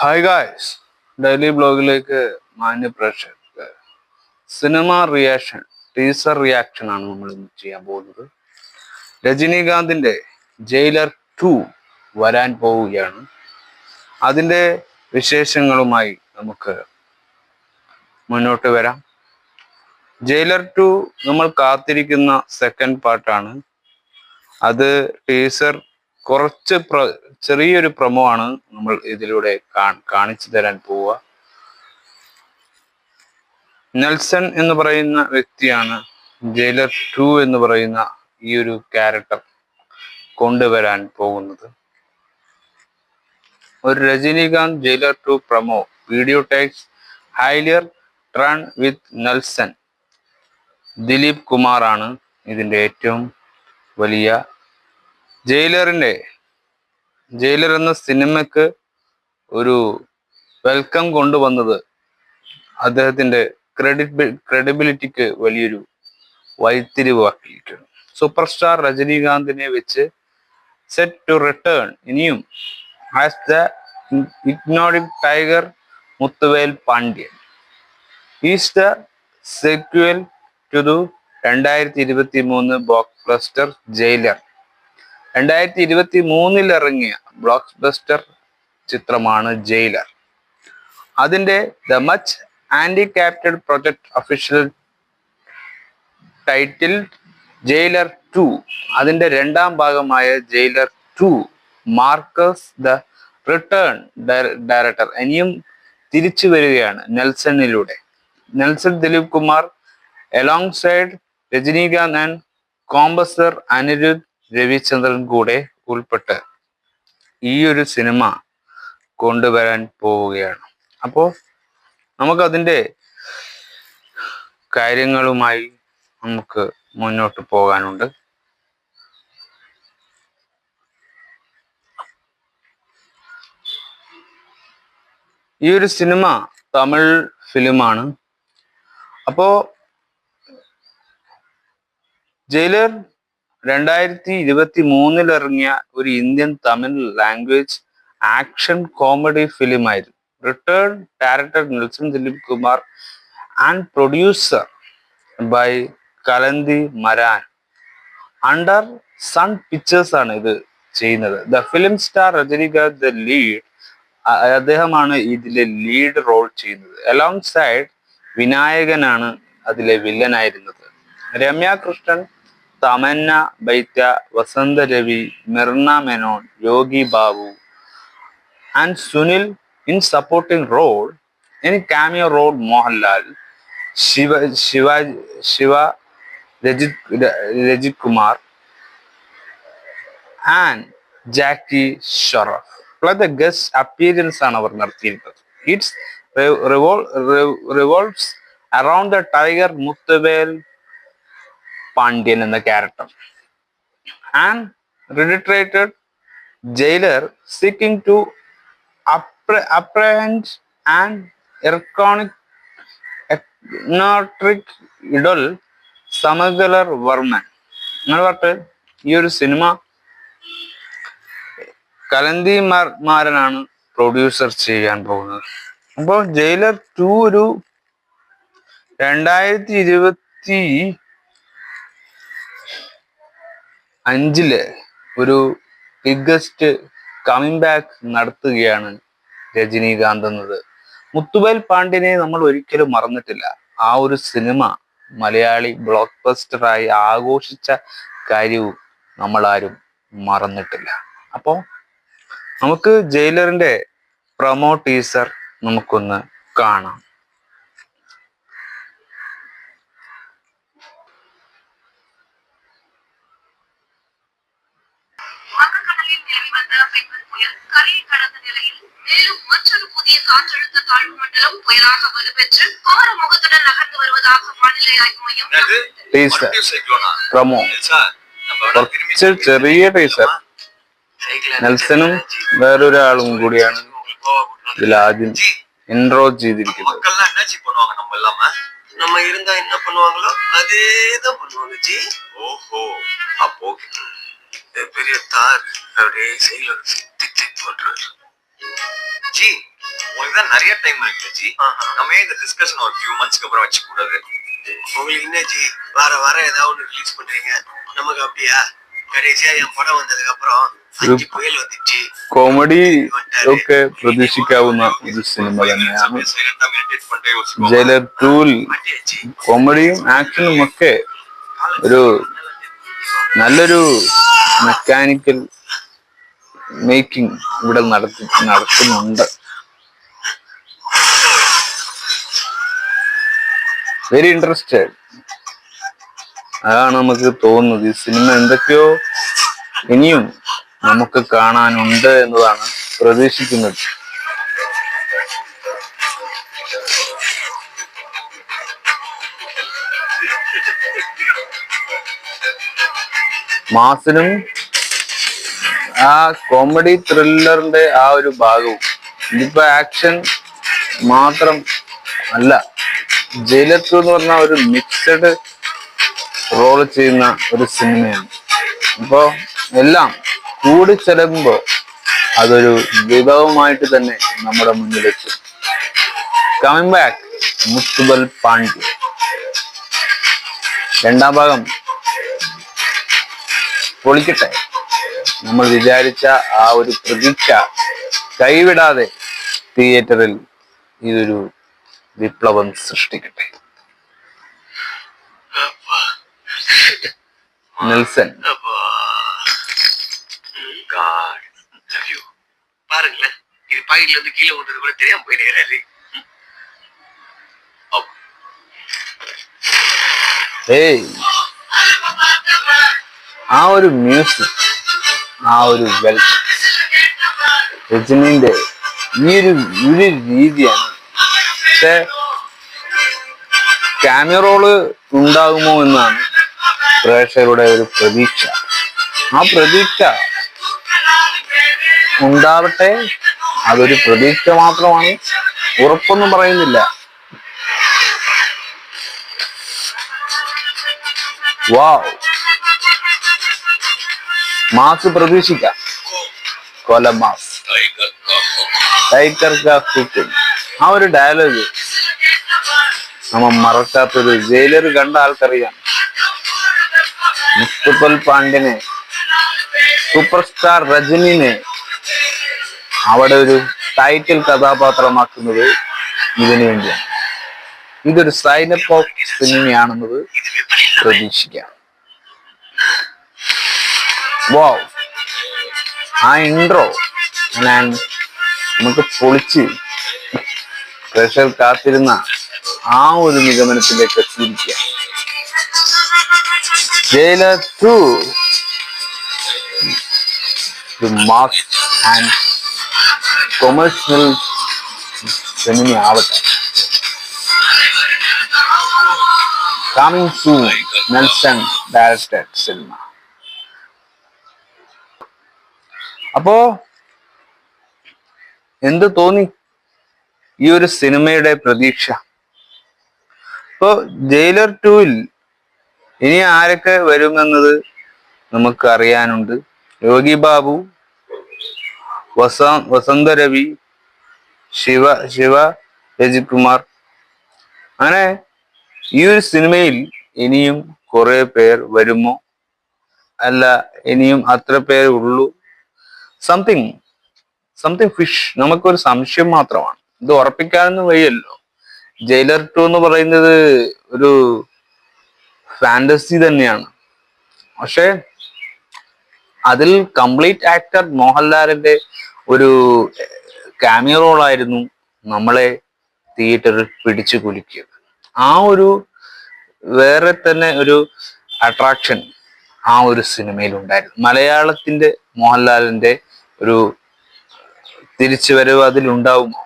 Hi guys, daily ബ്ലോഗിലേക്ക് മാന്യ പ്രേക്ഷകർക്ക് cinema reaction, teaser reaction ആണ് നമ്മൾ ഇന്ന് ചെയ്യാൻ പോകുന്നത്. രജനീകാന്തിന്റെ ജയിലർ 2 വരാൻ പോവുകയാണ്. അതിന്റെ വിശേഷങ്ങളുമായി നമുക്ക് മുന്നോട്ട് വരാം. ജയിലർ 2 നമ്മൾ കാത്തിരിക്കുന്ന സെക്കൻഡ് പാർട്ടാണ്. അത് ടീസർ കുറച്ച് ചെറിയൊരു പ്രൊമോ ആണ് നമ്മൾ ഇതിലൂടെ കാണിച്ചു തരാൻ പോവുക. നെൽസൺ എന്ന് പറയുന്ന വ്യക്തിയാണ് ജയിലർ 2 എന്ന് പറയുന്ന ഈ ഒരു ക്യാരക്ടർ കൊണ്ടുവരാൻ പോകുന്നത്. ഒരു Rajinikanth Jailer 2 promo video takes higher run with Nelson. Dilip Kumar ആണ് ഇതിന്റെ ഏറ്റവും വലിയ ജയിലർ എന്ന സിനിമക്ക് ഒരു വെൽക്കം കൊണ്ടുവന്നത് അദ്ദേഹത്തിന്റെ ക്രെഡിബിലിറ്റിക്ക് വലിയൊരു വഴിത്തിരിവാക്കിയിട്ടുണ്ട്. സൂപ്പർ സ്റ്റാർ രജനീകാന്തിനെ വെച്ച് സെറ്റ് ടു റിട്ടേൺ ഇനിയും as the iconic Tiger Muthuvel Pandian is the sequel to the 2023 blockbuster Jailer. 2023 ഇറങ്ങിയ ബ്ലോക്ക് ബസ്റ്റർ ചിത്രമാണ് ജയിലർ. അതിന്റെ the much anticipated project official title Jailer 2. അതിന്റെ രണ്ടാം ഭാഗമായ Jailer 2 marks the return director ഇനിയും തിരിച്ചു വരികയാണ് നെൽസണിലൂടെ. Nelson Dilip Kumar alongside Rajinikanth and composer Anirudh Ravichandran കൂടെ ഉൾപ്പെട്ട് ഈ ഒരു സിനിമ കൊണ്ടുവരാൻ പോവുകയാണ്. അപ്പോൾ നമുക്കതിൻ്റെ കാര്യങ്ങളുമായി നമുക്ക് മുന്നോട്ട് പോകാനുണ്ട്. ഈ ഒരു സിനിമ തമിഴ് ഫിലിമാണ്. അപ്പോ ജയിലർ 2023 ഇറങ്ങിയ ഒരു Indian Tamil language action comedy film ആയിരുന്നു. Return director Nelson Dilip Kumar and producer by Kalanithi Maran. Under Sun Pictures ആണ് ഇത് ചെയ്യുന്നത്. The film star Rajinikanth the lead, അദ്ദേഹമാണ് ഇതിലെ ലീഡ് റോൾ ചെയ്യുന്നത്. അലോങ് സൈഡ് വിനായകനാണ് അതിലെ വില്ലനായിരുന്നത്. രമ്യ കൃഷ്ണൻ, തമന്ന ബൈറ്റ, വസന്ത രവി, മിർന മേനോൻ, യോഗി Babu and Sunil in supporting role. In cameo role Mohanlal, Shiva Rajit Kumar and Jackie Shroff. Plus the guest appearance on our നടത്തിയിരിക്കുന്നത്. It revolves around the tiger Muthuvel Pandyan in the character and reiterated jailer seeking to apprehend an eccentric idol സമഗലർ Varman. അങ്ങനെ പറഞ്ഞിട്ട് ഈ ഒരു cinema കലന്തി മാരനാണ് producer ചെയ്യാൻ പോകുന്നത്. അപ്പോൾ jailer 2 ഒരു 2025 ഒരു ബിഗ്ഗസ്റ്റ് കമ്മിങ് ബാക്ക് നടത്തുകയാണ് രജനീകാന്ത് എന്നത്. മുത്തുവേൽ പാണ്ഡ്യനെ നമ്മൾ ഒരിക്കലും മറന്നിട്ടില്ല. ആ ഒരു സിനിമ മലയാളി ബ്ലോക്ക് ബസ്റ്ററായി ആഘോഷിച്ച കാര്യവും നമ്മളാരും മറന്നിട്ടില്ല. അപ്പോൾ നമുക്ക് ജയിലറിന്റെ പ്രൊമോ ടീസർ നമുക്കൊന്ന് കാണാം. கரையை கடந்த நிலையில் மேலும் மற்றொரு புதிய காற்றழுத்த தாழ்வு மண்டலம் புயலாக வலுப்பெற்று கோரமுகத்துடன் நகர்ந்து வருவதாக வானிலை ஆய்வு மையம். ചെറിയ ടീസർ. നെൽസനും വേറൊരാളും കൂടിയാണ് ഇതിൽ ആദ്യം ഇൻട്രോ ചെയ്തിരിക്കുന്നത്. நம்ம இருந்தா என்ன பண்ணுவாங்களோ அதேதான் பண்ணுவாங்க ஜி. ஓஹோ, அப்போ பெரிய தார் அப்படியே செயல பண்றாரு ஜி. உங்களுக்கு தான் நிறைய டைம் இருக்கு ஜி. நம்ம இந்த டிஸ்கஷன் ஒரு ஃபியூ மந்த்ஸ்க்கு அப்புறம் வச்சு கூடாது. உங்களுக்கு என்ன ஜி வார ஏதாவது ஒன்று ரிலீஸ் பண்றீங்க? நமக்கு அப்படியா? കടേശിയാ ഞാൻ പടം വന്നതിന് അപ്പുറം അഞ്ച് പുയൽ വന്നിട്ട് കോമഡി ഒക്കെ പ്രതീക്ഷിക്കാവുന്ന ഒരു സിനിമ തന്നെയാണ് ജയിലർ 2 കോമഡിയും ആക്ഷനും ഒക്കെ ഒരു നല്ലൊരു മെക്കാനിക്കൽ മേക്കിംഗ് ഇവിടെ നടക്കുന്നുണ്ട്. Very interested. അതാണ് നമുക്ക് തോന്നുന്നത്. ഈ സിനിമ എന്തൊക്കെയോ ഇനിയും നമുക്ക് കാണാനുണ്ട് എന്നതാണ് പ്രതീക്ഷിക്കുന്നത്. മാസിനും ആ കോമഡി ത്രില്ലറിന്റെ ആ ഒരു ഭാഗവും ഇതിപ്പോ ആക്ഷൻ മാത്രം അല്ല. ജയിലർ 2 എന്ന് പറഞ്ഞ ഒരു മിക്സഡ് റോൾ ചെയ്യുന്ന ഒരു സിനിമയാണ്. അപ്പോ എല്ലാം കൂടിച്ചേരുമ്പോ അതൊരു വിഭവമായിട്ട് തന്നെ നമ്മുടെ മുന്നിലെത്തും. കമ്മിങ് ബാക്ക് മുത്തുബൽ പാണ്ഡ്യ രണ്ടാം ഭാഗം പൊളിക്കട്ടെ. നമ്മൾ വിചാരിച്ച ആ ഒരു പ്രതീക്ഷ കൈവിടാതെ തിയേറ്ററിൽ ഇതൊരു വിപ്ലവം സൃഷ്ടിക്കട്ടെ. നെൽസൺ பாருங்களேன், இது பாயில இருந்து கீழே வந்தது கூட தெரியாம போயிருக்காரு. ആ ഒരു മ്യൂസിക്, ആ ഒരു വെൽത്ത്, രജനീന്റെ ഈ ഒരു രീതിയാണ്. പക്ഷെ ക്യാമിയോ റോള് ഉണ്ടാകുമോ എന്നാണ് പ്രേക്ഷകരുടെ ഒരു പ്രതീക്ഷ. ആ പ്രതീക്ഷ ഉണ്ടാവട്ടെ. അതൊരു പ്രതീക്ഷ മാത്രമാണ്, ഉറപ്പൊന്നും പറയുന്നില്ല. വാവ്, മാസ് പ്രതീക്ഷിക്കാം. കൊല മാസ്, ടൈഗർ കാ ഹുക്കും. ആ ഒരു ഡയലോഗ് നമ്മൾ മറക്കാത്തത് ജയിലർ കണ്ട ആൾക്കറിയാം. മുത്തുപൽ പാണ്ഡ്യനെ, സൂപ്പർ സ്റ്റാർ രജനിനെ അവിടെ ഒരു ടൈറ്റിൽ കഥാപാത്രമാക്കുന്നത് ഇതിനു വേണ്ടിയാണ്. ഇതൊരു സൈനപ്പ് ഓഫ് സിനിമയാണെന്നത് പ്രതീക്ഷിക്കാം. വാവ്, ആ ഇൻട്രോ നമുക്ക് പൊളിച്ച് പ്രേക്ഷകർ കാത്തിരുന്ന ആ ഒരു നിഗമനത്തിലേക്ക് എത്തിയിരിക്കുക. ജയിലർ 2 മാസ് ആൻഡ് കൊമേഴ്സ്യൽ സിനിമ ആവട്ടെ. കമ്മിങ് സൂൺ, നെൽസൺ ഡയറക്ടഡ് സിനിമ. അപ്പോ എന്ത് തോന്നി ഈ ഒരു സിനിമയുടെ പ്രതീക്ഷ? ഇപ്പോ ജയിലർ 2 ഇനി ആരൊക്കെ വരുമെന്നത് നമുക്ക് അറിയാനുണ്ട്. യോഗി ബാബു, വസന്ത രവി, ശിവ രജികുമാർ. അങ്ങനെ ഈ ഒരു സിനിമയിൽ ഇനിയും കുറെ പേർ വരുമോ, അല്ല ഇനിയും അത്ര പേർ ഉള്ളൂ? Something fish. നമുക്കൊരു സംശയം മാത്രമാണ്, ഇത് ഉറപ്പിക്കാനൊന്നും വയ്യല്ലോ. ജയിലർ 2 എന്ന് പറയുന്നത് ഒരു ഫാന്റസി തന്നെയാണ്. പക്ഷെ അതിൽ കംപ്ലീറ്റ് ആക്ടർ മോഹൻലാലിന്റെ ഒരു ക്യാമിയോ റോളായിരുന്നു നമ്മളെ തിയേറ്ററിൽ പിടിച്ചു കുലുക്കിയത്. ആ ഒരു വേറെ തന്നെ ഒരു അട്രാക്ഷൻ ആ ഒരു സിനിമയിൽ ഉണ്ടായിരുന്നു. മലയാളത്തിന്റെ മോഹൻലാലിന്റെ ഒരു തിരിച്ചുവരവ് അതിലുണ്ടാവുമോ,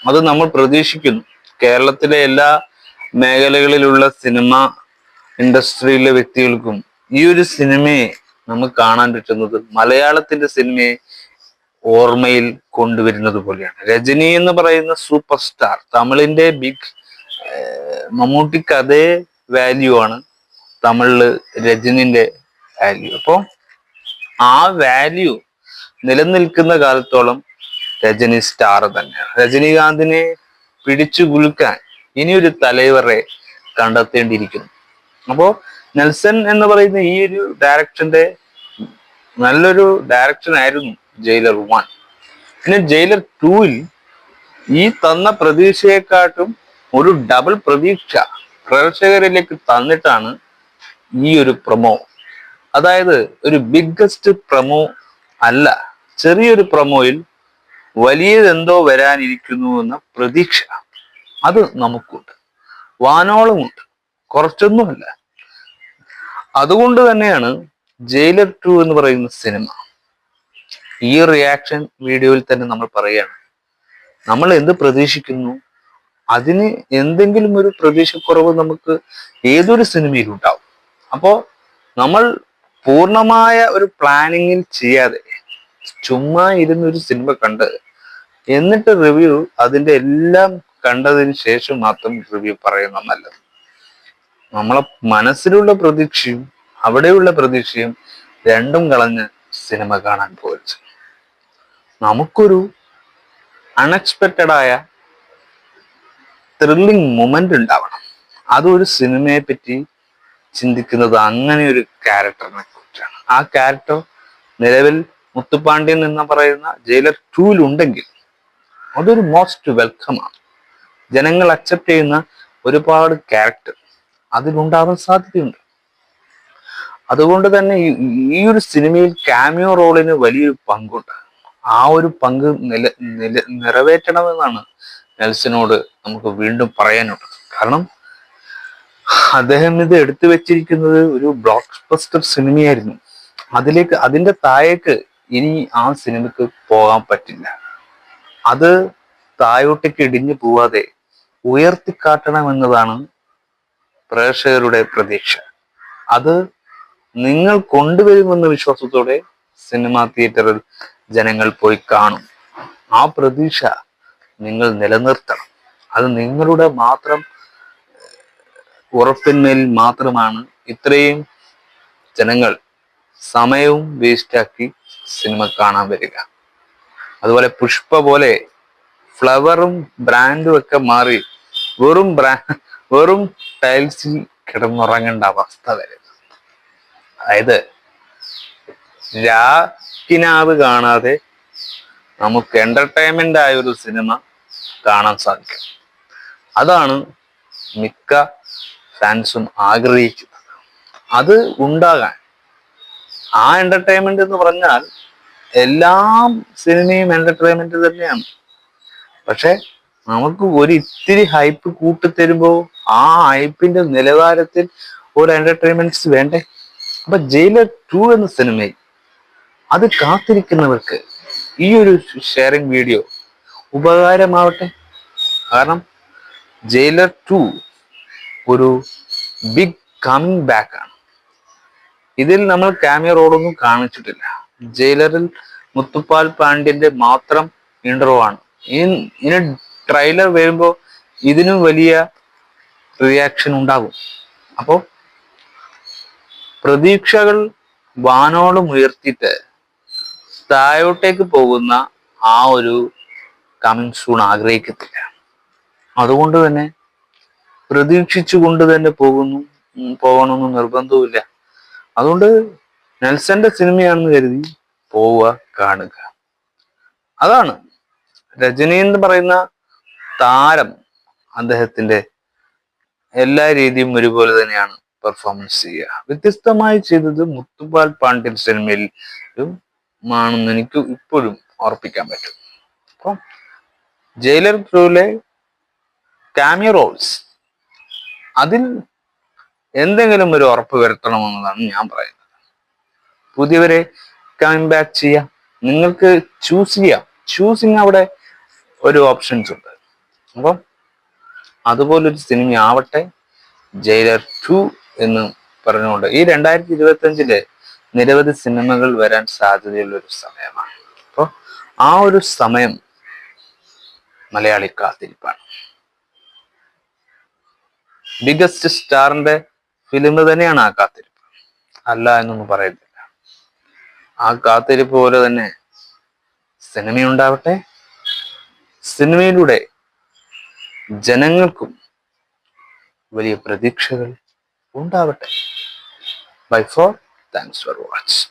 അത് നമ്മൾ പ്രതീക്ഷിക്കുന്നു. കേരളത്തിലെ എല്ലാ മേഖലകളിലുള്ള സിനിമ ഇൻഡസ്ട്രിയിലെ വ്യക്തികൾക്കും ഈ ഒരു സിനിമയെ നമുക്ക് കാണാൻ പറ്റുന്നത് മലയാളത്തിന്റെ സിനിമയെ ഓർമ്മയിൽ കൊണ്ടുവരുന്നത് പോലെയാണ്. രജനി എന്ന് പറയുന്ന സൂപ്പർ സ്റ്റാർ, തമിഴിന്റെ ബിഗ് മമ്മൂട്ടിക്ക് അതേ വാല്യൂ ആണ് തമിഴില് രജനിന്റെ വാല്യൂ. അപ്പോ ആ വാല്യൂ നിലനിൽക്കുന്ന കാലത്തോളം രജനി സ്റ്റാർ തന്നെയാണ്. രജനീകാന്തിനെ പിടിച്ചു കുലുക്കാൻ ഇനിയൊരു തലവരെ കണ്ടെത്തേണ്ടിയിരിക്കുന്നു. അപ്പോ നെൽസൺ എന്ന് പറയുന്ന ഈ ഒരു ഡയറക്ഷന്റെ നല്ലൊരു ഡയറക്ഷൻ ആയിരുന്നു ജയിലർ 1. പിന്നെ ജയിലർ 2-ൽ ഈ തന്ന പ്രതീക്ഷയെക്കാട്ടും ഒരു ഡബിൾ പ്രതീക്ഷ പ്രേക്ഷകരിലേക്ക് തന്നിട്ടാണ് ഈ ഒരു പ്രൊമോ. അതായത് ഒരു ബിഗ്ഗസ്റ്റ് പ്രൊമോ അല്ല, ചെറിയൊരു പ്രൊമോയിൽ വലിയതെന്തോ വരാനിരിക്കുന്നു എന്ന പ്രതീക്ഷ അത് നമുക്കുണ്ട്, വാനോളമുണ്ട്, കുറച്ചൊന്നുമല്ല. അതുകൊണ്ട് തന്നെയാണ് ജയിലർ 2 എന്ന് പറയുന്ന സിനിമ ഈ റിയാക്ഷൻ വീഡിയോയിൽ തന്നെ നമ്മൾ പറയുകയാണ്, നമ്മൾ എന്ത് പ്രതീക്ഷിക്കുന്നു അതിന് എന്തെങ്കിലും ഒരു പ്രതീക്ഷക്കുറവ് നമുക്ക് ഏതൊരു സിനിമയിലും ഉണ്ടാവും. അപ്പോ നമ്മൾ പൂർണ്ണമായ ഒരു പ്ലാനിങ്ങിൽ ചെയ്യാതെ ചുമ്മാ ഇരുന്നൊരു സിനിമ കണ്ട് എന്നിട്ട് റിവ്യൂ അതിന്റെ എല്ലാം കണ്ടതിന് ശേഷം മാത്രം റിവ്യൂ പറയുന്ന നല്ലത്. നമ്മളെ മനസ്സിലുള്ള പ്രതീക്ഷയും അവിടെയുള്ള പ്രതീക്ഷയും രണ്ടും കളഞ്ഞ് സിനിമ കാണാൻ പോയത്. നമുക്കൊരു അൺഎക്സ്പെക്റ്റഡ് ആയ ത്രില്ലിംഗ് മൊമെന്റ് ഉണ്ടാവണം. അതൊരു സിനിമയെ പറ്റി ചിന്തിക്കുന്നത് അങ്ങനെ ഒരു ക്യാരക്ടറിനെ കുറിച്ചാണ്. ആ ക്യാരക്ടർ നിലവിൽ മുത്തുപാണ്ഡ്യൻ എന്ന് പറയുന്ന ജയിലർ 2-ൽ ഉണ്ടെങ്കിൽ അതൊരു മോസ്റ്റ് വെൽക്കം ആണ്. ജനങ്ങൾ അക്സെപ്റ്റ് ചെയ്യുന്ന ഒരുപാട് ക്യാരക്ടർ അതിലുണ്ടാവാൻ സാധ്യതയുണ്ട്. അതുകൊണ്ട് തന്നെ ഈ ഒരു സിനിമയിൽ കാമിയോ റോളിന് വലിയൊരു പങ്കുണ്ട്. ആ ഒരു പങ്ക് നിറവേറ്റണമെന്നാണ് നെൽസനോട് നമുക്ക് വീണ്ടും പറയാനുള്ളത്. കാരണം അദ്ദേഹം ഇത് എടുത്തു വെച്ചിരിക്കുന്നത് ഒരു ബ്ലോക്ക് ബസ്റ്റർ സിനിമയായിരുന്നു. അതിന്റെ താഴേക്ക് ഇനി ആ സിനിമക്ക് പോകാൻ പറ്റില്ല. അത് താഴോട്ടേക്ക് ഇടിഞ്ഞു പോവാതെ ഉയർത്തിക്കാട്ടണമെന്നതാണ് പ്രേക്ഷകരുടെ പ്രതീക്ഷ. അത് നിങ്ങൾ കൊണ്ടുവരുമെന്ന വിശ്വാസത്തോടെ സിനിമാ തിയേറ്ററിൽ ജനങ്ങൾ പോയി കാണും. ആ പ്രതീക്ഷ നിങ്ങൾ നിലനിർത്തണം. അത് നിങ്ങളുടെ മാത്രം ഉറപ്പിന്മേൽ മാത്രമാണ് ഇത്രയും ജനങ്ങൾ സമയവും വേസ്റ്റാക്കി സിനിമ കാണാൻ വരിക. അതുപോലെ പുഷ്പ പോലെ ഫ്ലവറും ബ്രാൻഡും ഒക്കെ മാറി വെറും ടൈൽസിൽ കിടന്നുറങ്ങേണ്ട അവസ്ഥ വരും. അതായത് രാക്കിനാവ് കാണാതെ നമുക്ക് എന്റർടൈൻമെന്റ് ആയ ഒരു സിനിമ കാണാൻ സാധിക്കും. അതാണ് മിക്ക ഫാൻസും ആഗ്രഹിക്കുന്നത്. അത് ഉണ്ടാകാൻ ആ എന്റർടൈൻമെന്റ് എന്ന് പറഞ്ഞാൽ എല്ലാം സിനിമയും എന്റർടൈൻമെന്റ് തന്നെയാണ്. പക്ഷെ നമുക്ക് ഒരു ഇത്തിരി ഹൈപ്പ് കൂട്ടിത്തരുമ്പോ ആ ഹൈപ്പിന്റെ നിലവാരത്തിൽ ഒരു എന്റർടൈൻമെന്റ്സ് വേണ്ടേ? അപ്പൊ ജയിലർ 2 എന്ന സിനിമയിൽ അത് കാത്തിരിക്കുന്നവർക്ക് ഈ ഒരു ഷെയറിംഗ് വീഡിയോ ഉപകാരമാവട്ടെ. കാരണം ജയിലർ 2 ഒരു ബിഗ് കമ്മിങ് ബാക്ക് ആണ്. ഇതിൽ നമ്മൾ കാമിയോ റോളൊന്നും കാണിച്ചിട്ടില്ല. ജയിലറിൽ മുത്തുപാൽ പാണ്ഡ്യന്റെ മാത്രം ഇൻട്രോ ആണ്. ഇനി ട്രെയിലർ വരുമ്പോ ഇതിനും വലിയ റിയാക്ഷൻ ഉണ്ടാകും. അപ്പോ പ്രതീക്ഷകൾ വാനോളം ഉയർത്തിയിട്ട് താഴോട്ടേക്ക് പോകുന്ന ആ ഒരു കമ്മിങ് സൂൺ ആഗ്രഹിക്കത്തില്ല. അതുകൊണ്ട് തന്നെ പ്രതീക്ഷിച്ചു കൊണ്ട് തന്നെ പോകണമെന്ന് നിർബന്ധവുമില്ല. അതുകൊണ്ട് നെൽസന്റെ സിനിമയാണെന്ന് കരുതി പോവുക, കാണുക. അതാണ് രജനി എന്ന് പറയുന്ന താരം. അദ്ദേഹത്തിന്റെ എല്ലാ രീതിയും ഒരുപോലെ തന്നെയാണ് പെർഫോമൻസ് ചെയ്യുക. വ്യത്യസ്തമായി ചെയ്തത് മുത്തുപാൽ പാണ്ഡ്യൻ സിനിമയിലും ആണെന്ന് എനിക്ക് ഇപ്പോഴും ഓർപ്പിക്കാൻ പറ്റും. അപ്പം ജയിലർ 2-ലെ കാമിയോ റോൾസ് അതിൽ എന്തെങ്കിലും ഒരു ഉറപ്പ് വരുത്തണമെന്നതാണ് ഞാൻ പറയുന്നത്. പുതിയവരെ കമ്മിങ് ബാക്ക് ചെയ്യാം, നിങ്ങൾക്ക് ചൂസ് ചെയ്യാം. ചൂസിങ് അവിടെ ഒരു ഓപ്ഷൻസ് ഉണ്ട്. അപ്പം അതുപോലൊരു സിനിമ ആവട്ടെ ജയിലർ 2 എന്ന് പറഞ്ഞുകൊണ്ട് ഈ 2025 നിരവധി സിനിമകൾ വരാൻ സാധ്യതയുള്ള ഒരു സമയമാണ്. അപ്പോൾ ആ ഒരു സമയം മലയാളി കാത്തിരിപ്പാണ്. ബിഗസ്റ്റ് സ്റ്റാറിന്റെ ഫിലിം തന്നെയാണ് ആ കാത്തിരിപ്പ്, അല്ല എന്നൊന്നും പറയുന്നില്ല. ആ കാത്തിരിപ്പ് പോലെ തന്നെ സിനിമയുണ്ടാവട്ടെ. സിനിമയിലൂടെ ജനങ്ങൾക്കും വലിയ പ്രതീക്ഷകൾ ഉണ്ടാവട്ടെ. Bye for thanks for watch.